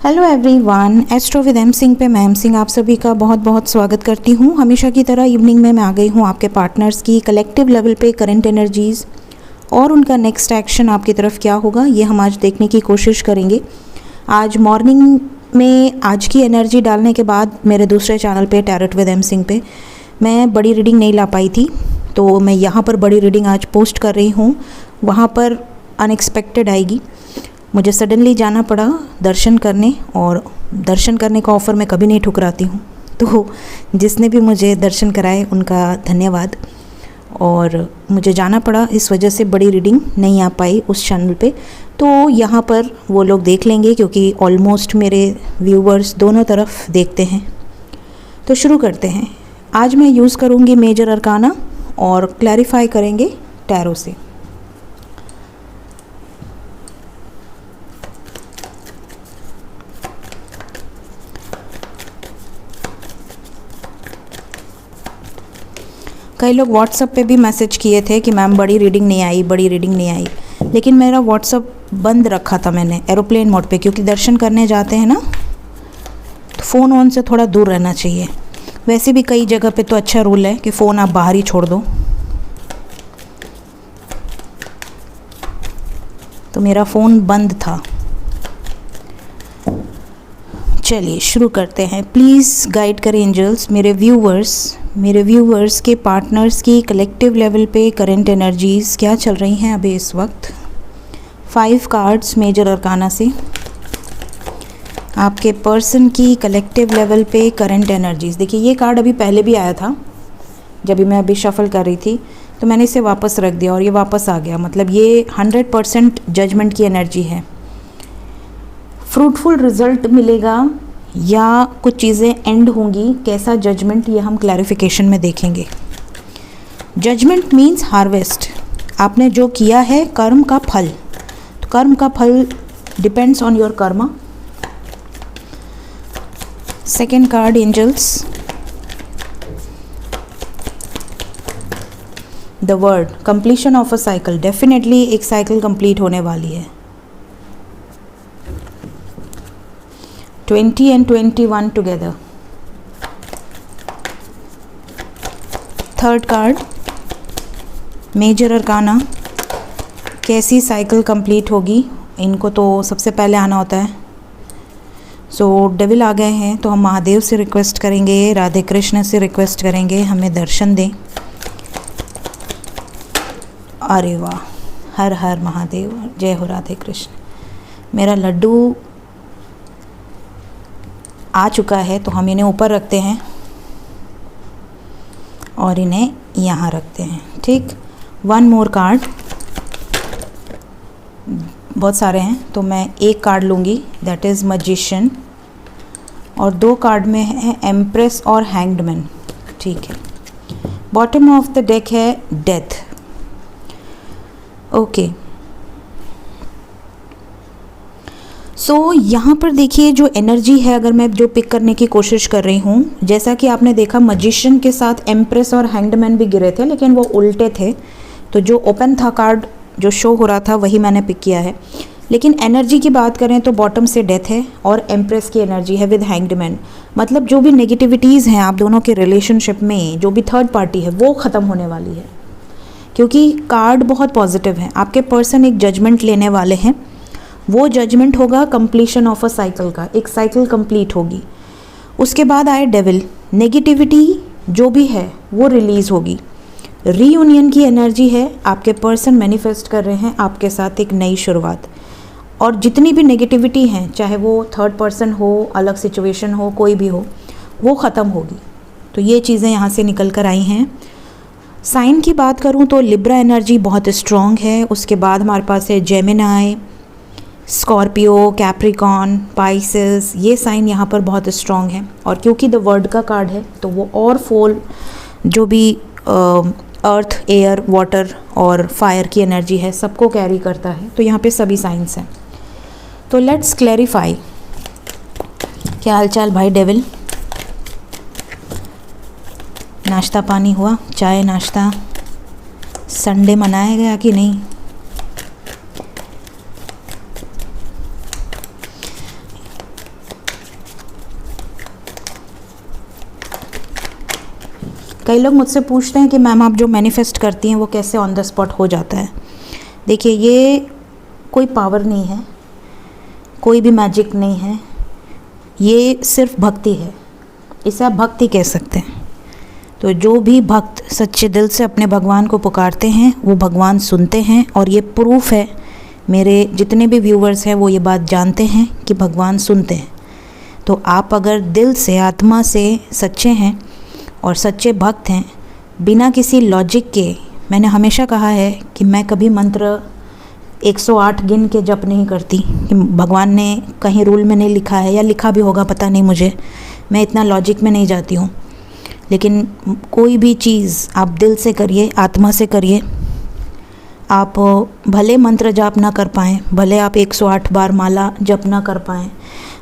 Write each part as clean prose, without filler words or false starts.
Hello everyone, astro with M Singh पे मैं M Singh आप सभी का बहुत बहुत स्वागत करती हूँ। हमेशा की तरह इवनिंग में मैं आ गई हूँ आपके पार्टनर्स की कलेक्टिव लेवल पे करंट एनर्जीज़ और उनका नेक्स्ट एक्शन आपकी तरफ क्या होगा, ये हम आज देखने की कोशिश करेंगे। आज मॉर्निंग में आज की एनर्जी डालने के बाद मेरे दूसरे चैनल पे टैरोट विद एम सिंह पे मैं बड़ी रीडिंग नहीं ला पाई थी, तो मैं यहाँ पर बड़ी रीडिंग आज पोस्ट कर रही हूँ। वहाँ पर अनएक्सपेक्टेड आएगी। मुझे सडनली जाना पड़ा दर्शन करने, और दर्शन करने का ऑफ़र मैं कभी नहीं ठुकराती हूँ, तो जिसने भी मुझे दर्शन कराए उनका धन्यवाद। और मुझे जाना पड़ा, इस वजह से बड़ी रीडिंग नहीं आ पाई उस चैनल पे, तो यहाँ पर वो लोग देख लेंगे क्योंकि ऑलमोस्ट मेरे व्यूवर्स दोनों तरफ देखते हैं। तो शुरू करते हैं। आज मैं यूज़ करूँगी मेजर अरकाना और क्लैरिफाई करेंगे टैरो से। कई लोग व्हाट्सएप पे भी मैसेज किए थे कि मैम बड़ी रीडिंग नहीं आई, बड़ी रीडिंग नहीं आई, लेकिन मेरा व्हाट्सएप बंद रखा था मैंने एरोप्लेन मोड पे, क्योंकि दर्शन करने जाते हैं ना तो फ़ोन ऑन से थोड़ा दूर रहना चाहिए। वैसे भी कई जगह पे तो अच्छा रूल है कि फ़ोन आप बाहर ही छोड़ दो, तो मेरा फ़ोन बंद था। चलिए शुरू करते हैं। प्लीज़ गाइड करें एंजल्स मेरे व्यूवर्स के पार्टनर्स की कलेक्टिव लेवल पे करंट एनर्जीज़ क्या चल रही हैं अभी इस वक्त। 5 कार्ड्स मेजर अरकाना से आपके पर्सन की कलेक्टिव लेवल पे करंट एनर्जीज़। देखिए ये कार्ड अभी पहले भी आया था, जब भी मैं अभी शफल कर रही थी, तो मैंने इसे वापस रख दिया और ये वापस आ गया। मतलब ये 100% जजमेंट की एनर्जी है। फ्रूटफुल रिजल्ट मिलेगा या कुछ चीज़ें एंड होंगी, कैसा जजमेंट, ये हम क्लैरिफिकेशन में देखेंगे। Judgement means harvest. आपने जो किया है कर्म का फल, तो कर्म का फल depends on your karma. Second card angels, the word completion of a cycle. Definitely एक साइकिल कंप्लीट होने वाली है। 20 and 21 together. Third card major arcana, कैसी साइकिल कंप्लीट होगी, इनको तो सबसे पहले आना होता है। सो डेविल आ गए हैं, तो हम महादेव से रिक्वेस्ट करेंगे, राधे कृष्ण से रिक्वेस्ट करेंगे हमें दर्शन दें। अरे वाह, हर हर महादेव, जय हो राधे कृष्ण। मेरा लड्डू आ चुका है, तो हम इन्हें ऊपर रखते हैं और इन्हें यहाँ रखते हैं। ठीक, 1 मोर कार्ड, बहुत सारे हैं तो मैं एक कार्ड लूँगी, दैट इज़ मैजिशियन, और 2 कार्ड में है एम्प्रेस और हैंग्ड मैन। ठीक है, बॉटम ऑफ द डेक है डेथ। ओके, सो यहाँ पर देखिए जो एनर्जी है, अगर मैं जो पिक करने की कोशिश कर रही हूँ, जैसा कि आपने देखा मैजिशियन के साथ एम्प्रेस और हैंग्डमैन भी गिरे थे, लेकिन वो उल्टे थे, तो जो ओपन था कार्ड जो शो हो रहा था वही मैंने पिक किया है। लेकिन एनर्जी की बात करें तो बॉटम से डेथ है और एम्प्रेस की एनर्जी है विद हैंग्डमैन। मतलब जो भी नेगेटिविटीज़ हैं आप दोनों के रिलेशनशिप में, जो भी थर्ड पार्टी है वो ख़त्म होने वाली है, क्योंकि कार्ड बहुत पॉजिटिव है। आपके पर्सन एक जजमेंट लेने वाले हैं, वो जजमेंट होगा कंप्लीशन ऑफ अ साइकिल का, एक साइकिल कंप्लीट होगी। उसके बाद आए डेविल, नेगेटिविटी जो भी है वो रिलीज़ होगी। रीयूनियन की एनर्जी है, आपके पर्सन मैनिफेस्ट कर रहे हैं आपके साथ एक नई शुरुआत, और जितनी भी नेगेटिविटी हैं, चाहे वो थर्ड पर्सन हो, अलग सिचुएशन हो, कोई भी हो, वो ख़त्म होगी। तो ये चीज़ें यहाँ से निकल कर आई हैं। साइन की बात करूँ तो लिब्रा एनर्जी बहुत स्ट्रॉन्ग है। उसके बाद हमारे पास है जेमिनाई, स्कॉर्पियो, कैप्रिकॉन, पाइसेस, ये साइन यहाँ पर बहुत स्ट्रॉन्ग है। और क्योंकि द वर्ड का कार्ड है तो वो और 4 जो भी अर्थ, एयर, वाटर और फायर की एनर्जी है सबको कैरी करता है, तो यहाँ पे सभी साइंस हैं। तो लेट्स क्लैरिफाई। क्या हालचाल भाई डेविल? नाश्ता पानी हुआ, चाय नाश्ता, संडे मनाया गया कि नहीं? कई लोग मुझसे पूछते हैं कि मैम आप जो मैनिफेस्ट करती हैं वो कैसे ऑन द स्पॉट हो जाता है। देखिए, ये कोई पावर नहीं है, कोई भी मैजिक नहीं है, ये सिर्फ भक्ति है। इसे आप भक्ति कह सकते हैं। तो जो भी भक्त सच्चे दिल से अपने भगवान को पुकारते हैं वो भगवान सुनते हैं, और ये प्रूफ है, मेरे जितने भी व्यूवर्स हैं वो ये बात जानते हैं कि भगवान सुनते हैं। तो आप अगर दिल से, आत्मा से सच्चे हैं और सच्चे भक्त हैं, बिना किसी लॉजिक के, मैंने हमेशा कहा है कि मैं कभी मंत्र 108 गिन के जप नहीं करती, कि भगवान ने कहीं रूल में नहीं लिखा है, या लिखा भी होगा पता नहीं मुझे, मैं इतना लॉजिक में नहीं जाती हूँ। लेकिन कोई भी चीज़ आप दिल से करिए, आत्मा से करिए। आप भले मंत्र जाप ना कर पाएँ, भले आप 108 बार माला जप ना कर पाएँ,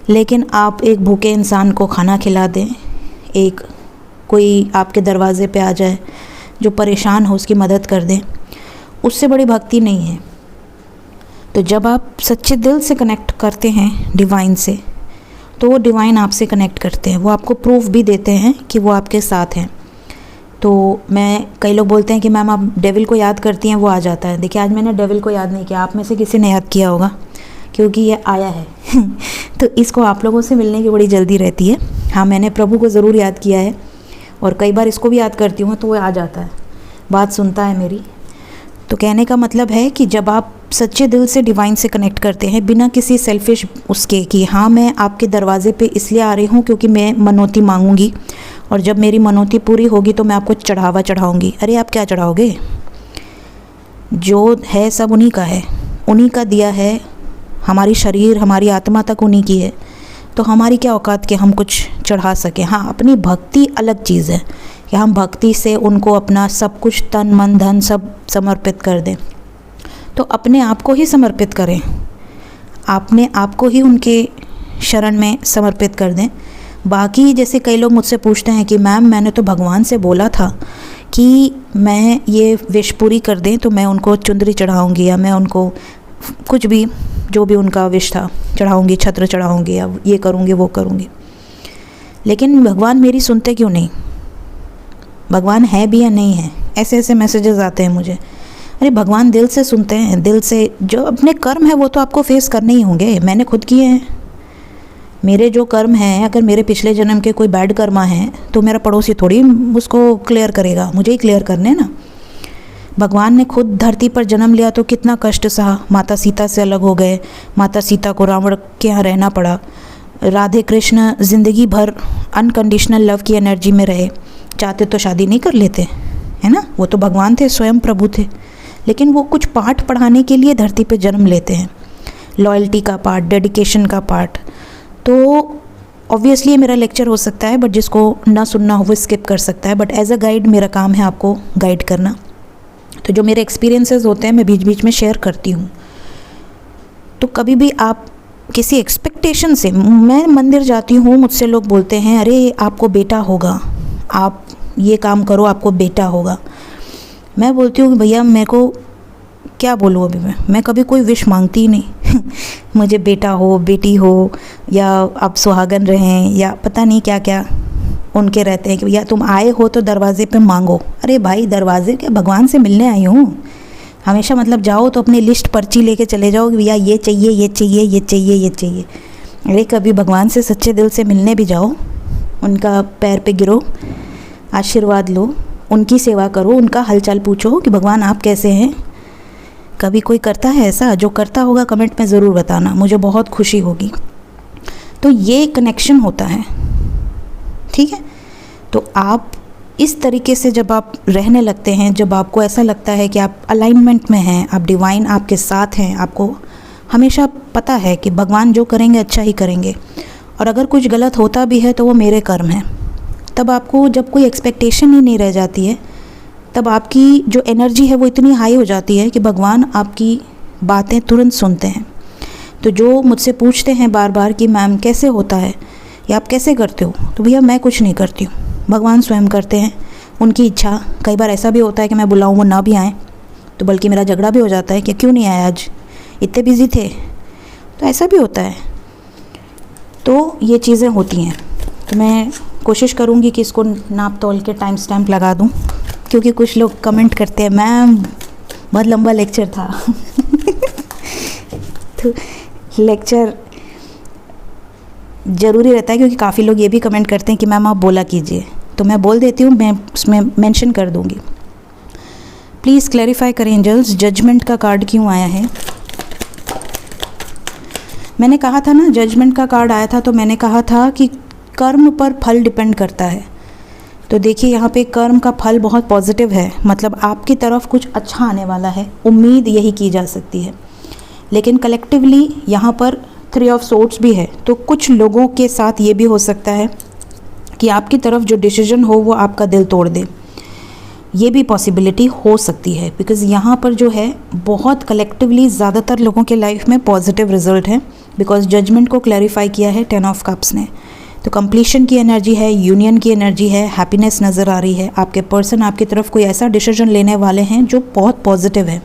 लेकिन आप एक भूखे इंसान को खाना खिला दें, एक कोई आपके दरवाज़े पे आ जाए जो परेशान हो, उसकी मदद कर दें, उससे बड़ी भक्ति नहीं है। तो जब आप सच्चे दिल से कनेक्ट करते हैं डिवाइन से, तो वो डिवाइन आपसे कनेक्ट करते हैं, वो आपको प्रूफ भी देते हैं कि वो आपके साथ हैं। तो कई लोग बोलते हैं कि मैम आप डेविल को याद करती हैं वो आ जाता है। देखिए, आज मैंने डेविल को याद नहीं किया, आप में से किसी ने याद किया होगा, क्योंकि ये आया है तो इसको आप लोगों से मिलने की बड़ी जल्दी रहती है। हाँ, मैंने प्रभु को ज़रूर याद किया है, और कई बार इसको भी याद करती हूँ तो वो आ जाता है, बात सुनता है मेरी। तो कहने का मतलब है कि जब आप सच्चे दिल से डिवाइन से कनेक्ट करते हैं, बिना किसी सेल्फिश उसके कि हाँ मैं आपके दरवाजे पे इसलिए आ रही हूँ क्योंकि मैं मनौती मांगूंगी, और जब मेरी मनौती पूरी होगी तो मैं आपको चढ़ावा चढ़ाऊँगी। अरे आप क्या चढ़ाओगे? जो है सब उन्हीं का है, उन्हीं का दिया है, हमारी शरीर, हमारी आत्मा तक उन्हीं की है। तो हमारी क्या औकात कि हम कुछ चढ़ा सकें। हाँ, अपनी भक्ति अलग चीज़ है कि हम भक्ति से उनको अपना सब कुछ, तन मन धन सब समर्पित कर दें। तो अपने आप को ही समर्पित करें, अपने आप को ही उनके शरण में समर्पित कर दें। बाकी जैसे कई लोग मुझसे पूछते हैं कि मैम मैंने तो भगवान से बोला था कि मैं ये विश पूरी कर दें तो मैं उनको चुंदरी चढ़ाऊँगी, या मैं उनको कुछ भी जो भी उनका विश था चढ़ाऊँगी, छत्र चढ़ाऊँगी, या ये करूँगी वो करूँगी। लेकिन भगवान मेरी सुनते क्यों नहीं? भगवान है भी या नहीं है? ऐसे ऐसे मैसेजेस आते हैं मुझे। अरे भगवान दिल से सुनते हैं, दिल से। जो अपने कर्म है वो तो आपको फेस करने ही होंगे, मैंने खुद किए हैं। मेरे जो कर्म हैं, अगर मेरे पिछले जन्म के कोई बैड कर्मा हैं तो मेरा पड़ोसी थोड़ी उसको क्लियर करेगा, मुझे ही क्लियर करने ना। भगवान ने खुद धरती पर जन्म लिया तो कितना कष्ट सहा, माता सीता से अलग हो गए, माता सीता को रावण के यहाँ रहना पड़ा, राधे कृष्ण ज़िंदगी भर अनकंडीशनल लव की एनर्जी में रहे, चाहते तो शादी नहीं कर लेते, है ना। वो तो भगवान थे, स्वयं प्रभु थे, लेकिन वो कुछ पाठ पढ़ाने के लिए धरती पे जन्म लेते हैं, लॉयल्टी का पार्ट, डेडिकेशन का पार्ट। तो ऑब्वियसली ये मेरा लेक्चर हो सकता है, बट जिसको ना सुनना हो वो स्किप कर सकता है, बट एज अ गाइड मेरा काम है आपको गाइड करना। तो जो मेरे एक्सपीरियंसेस होते हैं मैं बीच बीच में शेयर करती हूँ। तो कभी भी आप किसी एक्सपेक्टेशन से, मैं मंदिर जाती हूँ, मुझसे लोग बोलते हैं अरे आपको बेटा होगा, आप ये काम करो आपको बेटा होगा। मैं बोलती हूँ कि भैया मेरे को क्या बोलूँ, अभी मैं कभी कोई विश मांगती ही नहीं मुझे बेटा हो, बेटी हो, या आप सुहागन रहें, या पता नहीं क्या क्या उनके रहते हैं कि भैया तुम आए हो तो दरवाजे पे मांगो। अरे भाई दरवाजे के, भगवान से मिलने आई हूँ। हमेशा मतलब जाओ तो अपनी लिस्ट पर्ची लेके चले जाओ कि भैया ये चाहिए, ये चाहिए, ये चाहिए, ये चाहिए। अरे कभी भगवान से सच्चे दिल से मिलने भी जाओ, उनका पैर पे गिरो, आशीर्वाद लो, उनकी सेवा करो, उनका हालचाल पूछो कि भगवान आप कैसे हैं। कभी कोई करता है ऐसा? जो करता होगा कमेंट में ज़रूर बताना, मुझे बहुत खुशी होगी। तो ये कनेक्शन होता है, ठीक है। तो आप इस तरीके से जब आप रहने लगते हैं, जब आपको ऐसा लगता है कि आप अलाइनमेंट में हैं, आप डिवाइन आपके साथ हैं, आपको हमेशा पता है कि भगवान जो करेंगे अच्छा ही करेंगे, और अगर कुछ गलत होता भी है तो वो मेरे कर्म हैं, तब आपको जब कोई एक्सपेक्टेशन ही नहीं रह जाती है, तब आपकी जो एनर्जी है वो इतनी हाई हो जाती है कि भगवान आपकी बातें तुरंत सुनते हैं। तो जो मुझसे पूछते हैं बार बार कि मैम कैसे होता है या आप कैसे करते हो, तो भैया मैं कुछ नहीं करती हूँ, भगवान स्वयं करते हैं, उनकी इच्छा। कई बार ऐसा भी होता है कि मैं बुलाऊँ वो ना भी आएँ, तो बल्कि मेरा झगड़ा भी हो जाता है कि क्यों नहीं आए आज, इतने बिजी थे। तो ऐसा भी होता है। तो ये चीज़ें होती हैं। तो मैं कोशिश करूँगी कि इसको नाप तोल के टाइम स्टैम्प लगा दूँ, क्योंकि कुछ लोग कमेंट करते हैं मैम बहुत लंबा लेक्चर था तो लेक्चर ज़रूरी रहता है, क्योंकि काफ़ी लोग ये भी कमेंट करते हैं कि मैम आप बोला कीजिए, तो मैं बोल देती हूँ, मैं उसमें मेंशन कर दूँगी। प्लीज़ क्लैरिफाई करें एंजल्स, जजमेंट का कार्ड क्यों आया है। मैंने कहा था ना, जजमेंट का कार्ड आया था तो मैंने कहा था कि कर्म पर फल डिपेंड करता है। तो देखिए यहाँ पे कर्म का फल बहुत पॉजिटिव है, मतलब आपकी तरफ कुछ अच्छा आने वाला है, उम्मीद यही की जा सकती है। लेकिन कलेक्टिवली यहाँ पर 3 ऑफ सोर्ड्स भी है, तो कुछ लोगों के साथ ये भी हो सकता है कि आपकी तरफ जो डिसीजन हो वो आपका दिल तोड़ दे, ये भी पॉसिबिलिटी हो सकती है। बिकॉज़ यहाँ पर जो है बहुत कलेक्टिवली ज़्यादातर लोगों के लाइफ में पॉजिटिव रिजल्ट है, बिकॉज जजमेंट को क्लैरिफाई किया है 10 ऑफ कप्स ने। तो कंप्लीशन की एनर्जी है, यूनियन की एनर्जी है, हैप्पीनेस नज़र आ रही है। आपके पर्सन आपकी तरफ कोई ऐसा डिसीजन लेने वाले हैं जो बहुत पॉजिटिव है,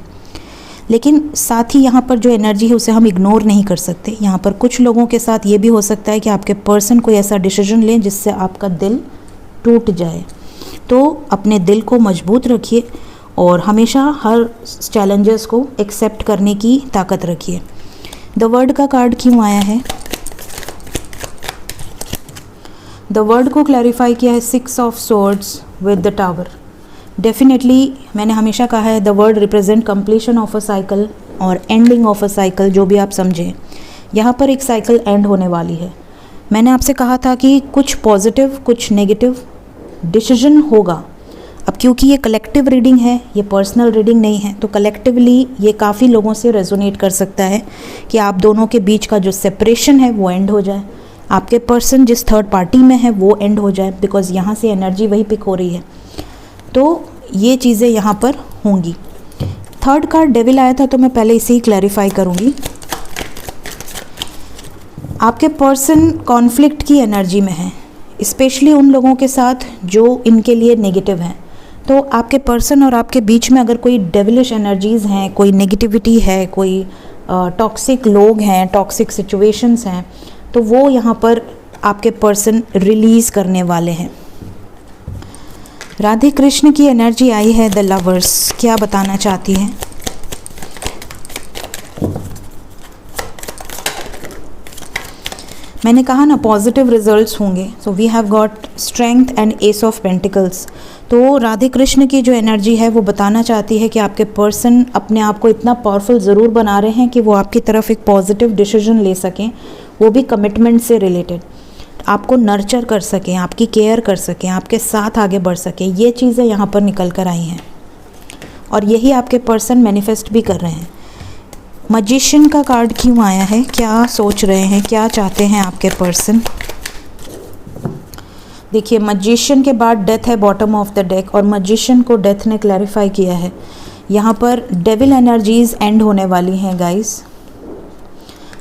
लेकिन साथ ही यहाँ पर जो एनर्जी है उसे हम इग्नोर नहीं कर सकते। यहाँ पर कुछ लोगों के साथ ये भी हो सकता है कि आपके पर्सन कोई ऐसा डिसीजन लें जिससे आपका दिल टूट जाए। तो अपने दिल को मजबूत रखिए और हमेशा हर चैलेंजेस को एक्सेप्ट करने की ताकत रखिए। द वर्ड का कार्ड क्यों आया है। द वर्ड को क्लैरिफाई किया है 6 of swords with the tower. Definitely मैंने हमेशा कहा है the word represent completion of a cycle और एंडिंग ऑफ अ साइकिल, जो भी आप समझें। यहाँ पर एक साइकिल एंड होने वाली है। मैंने आपसे कहा था कि कुछ पॉजिटिव कुछ नेगेटिव डिसीजन होगा। अब क्योंकि ये कलेक्टिव रीडिंग है, ये पर्सनल रीडिंग नहीं है, तो कलेक्टिवली ये काफ़ी लोगों से रेजोनेट कर सकता है कि आप दोनों के बीच का जो सेपरेशन है वो एंड हो जाए, आपके पर्सन जिस थर्ड पार्टी में है वो एंड हो जाए, बिकॉज यहाँ से एनर्जी वही पिक हो रही है। तो ये चीज़ें यहाँ पर होंगी। थर्ड कार्ड डेविल आया था, तो मैं पहले इसे ही क्लैरिफाई करूँगी। आपके पर्सन कॉन्फ्लिक्ट की एनर्जी में है, स्पेशली उन लोगों के साथ जो इनके लिए नेगेटिव हैं। तो आपके पर्सन और आपके बीच में अगर कोई डेविलिश एनर्जीज़ हैं, कोई नेगेटिविटी है, कोई टॉक्सिक लोग हैं, टॉक्सिक सिचुएशंस हैं, तो वो यहाँ पर आपके पर्सन रिलीज़ करने वाले हैं। राधे कृष्ण की एनर्जी आई है द लवर्स, क्या बताना चाहती हैं। मैंने कहा ना पॉजिटिव रिजल्ट्स होंगे, so we have got strength and ace of pentacles. तो राधे कृष्ण की जो एनर्जी है वो बताना चाहती है कि आपके पर्सन अपने आप को इतना पावरफुल ज़रूर बना रहे हैं कि वो आपकी तरफ एक पॉजिटिव डिसीजन ले सकें, वो भी कमिटमेंट से रिलेटेड, आपको नर्चर कर सकें, आपकी केयर कर सकें, आपके साथ आगे बढ़ सकें। ये चीज़ें यहाँ पर निकल कर आई हैं और यही आपके पर्सन मैनिफेस्ट भी कर रहे हैं। मैजिशियन का कार्ड क्यों आया है, क्या सोच रहे हैं, क्या चाहते हैं आपके पर्सन। देखिए मैजिशियन के बाद डेथ है बॉटम ऑफ द डेक, और मैजिशियन को डेथ ने क्लैरिफाई किया है। यहाँ पर डेविल एनर्जीज एंड होने वाली हैं गाइस।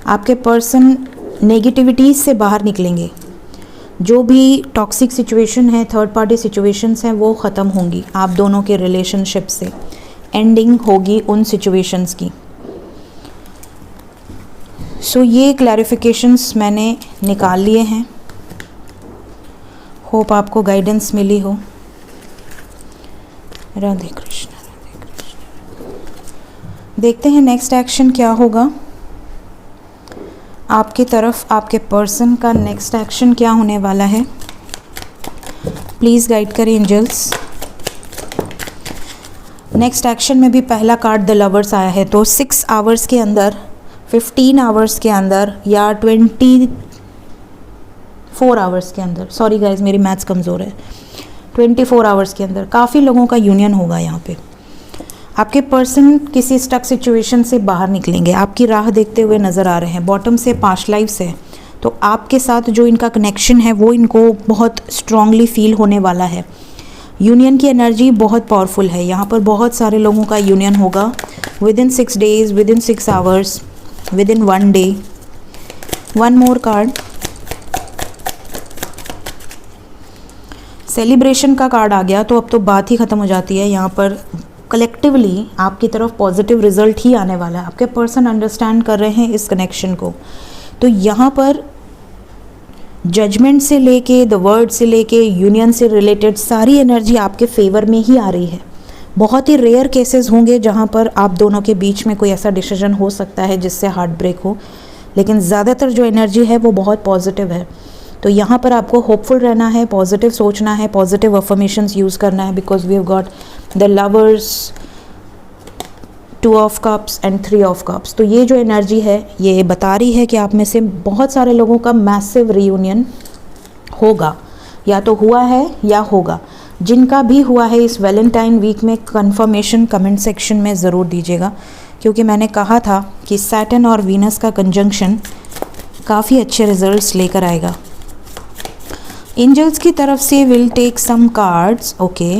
आपके पर्सन नेगेटिविटीज़ से बाहर निकलेंगे, जो भी टॉक्सिक सिचुएशन है, थर्ड पार्टी सिचुएशंस हैं, वो ख़त्म होंगी। आप दोनों के रिलेशनशिप से एंडिंग होगी उन सिचुएशंस की। सो ये क्लैरिफिकेशंस मैंने निकाल लिए हैं, होप आपको गाइडेंस मिली हो। राधे कृष्ण, राधे कृष्ण। देखते हैं नेक्स्ट एक्शन क्या होगा आपकी तरफ, आपके पर्सन का नेक्स्ट एक्शन क्या होने वाला है। प्लीज़ गाइड करें एंजल्स। नेक्स्ट एक्शन में भी पहला कार्ड द लवर्स आया है, तो 6 आवर्स के अंदर, 15 आवर्स के अंदर या 24 आवर्स के अंदर, सॉरी गाइज मेरी मैथ्स कमज़ोर है, 24 आवर्स के अंदर काफ़ी लोगों का यूनियन होगा। यहाँ पे आपके पर्सन किसी स्टक सिचुएशन से बाहर निकलेंगे, आपकी राह देखते हुए नज़र आ रहे हैं। बॉटम से 5 लाइफ्स है, तो आपके साथ जो इनका कनेक्शन है वो इनको बहुत स्ट्रांगली फील होने वाला है। यूनियन की एनर्जी बहुत पावरफुल है। यहाँ पर बहुत सारे लोगों का यूनियन होगा with in 6 days, with in 6 hours, with in 1 day. One more card, celebration का कार्ड आ गया, तो अब तो बात ही ख़त्म हो जाती है। यहाँ पर कलेक्टिवली आपकी तरफ पॉजिटिव रिजल्ट ही आने वाला है। आपके पर्सन अंडरस्टैंड कर रहे हैं इस कनेक्शन को। तो यहाँ पर जजमेंट से लेके द वर्ड से लेके यूनियन से रिलेटेड सारी एनर्जी आपके फेवर में ही आ रही है। बहुत ही रेयर केसेस होंगे जहाँ पर आप दोनों के बीच में कोई ऐसा डिसीजन हो सकता है जिससे हार्ट ब्रेक हो, लेकिन ज़्यादातर जो एनर्जी है वो बहुत पॉजिटिव है। तो यहाँ पर आपको होपफुल रहना है, पॉजिटिव सोचना है, पॉजिटिव अफर्मेशंस यूज़ करना है, because we have got the lovers, 2 of cups and 3 of cups. तो ये जो एनर्जी है ये बता रही है कि आप में से बहुत सारे लोगों का मैसिव रियूनियन होगा, या तो हुआ है या होगा। जिनका भी हुआ है इस वैलेंटाइन वीक में कंफर्मेशन कमेंट सेक्शन में ज़रूर दीजिएगा, क्योंकि मैंने कहा था कि सैटर्न और वीनस का कंजंक्शन काफ़ी अच्छे रिजल्ट्स लेकर आएगा। एंजल्स की तरफ से will take some cards. Okay,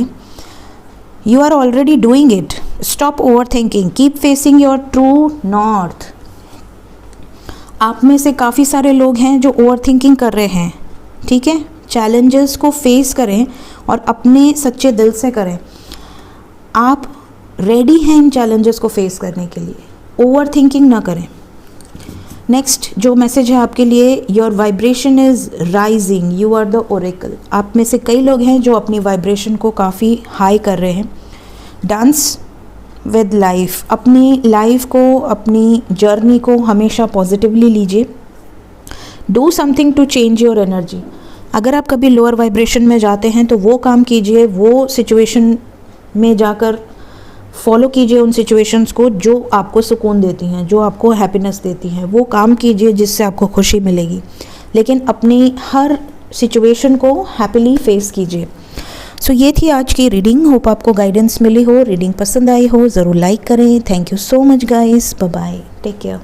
you are already doing it, stop over thinking, keep facing your true north. आप में से काफ़ी सारे लोग हैं जो ओवर थिंकिंग कर रहे हैं, ठीक है। चैलेंजेस को फेस करें और अपने सच्चे दिल से करें। आप रेडी हैं इन चैलेंजेस को फेस करने के लिए, ओवर थिंकिंग ना करें। नेक्स्ट जो मैसेज है आपके लिए, your vibration is rising, you are the oracle. आप में से कई लोग हैं जो अपनी वाइब्रेशन को काफ़ी हाई कर रहे हैं। डांस विद लाइफ, अपनी लाइफ को, अपनी जर्नी को हमेशा पॉजिटिवली लीजिए। Do something to change your energy. अगर आप कभी लोअर वाइब्रेशन में जाते हैं तो वो काम कीजिए, वो सिचुएशन में जाकर फॉलो कीजिए उन सिचुएशंस को जो आपको सुकून देती हैं, जो आपको हैप्पीनेस देती हैं। वो काम कीजिए जिससे आपको खुशी मिलेगी, लेकिन अपनी हर सिचुएशन को हैप्पीली फेस कीजिए। सो ये थी आज की रीडिंग। होप आपको गाइडेंस मिली हो, रीडिंग पसंद आई हो, ज़रूर लाइक करें। Thank you so much guys, bye bye, take care.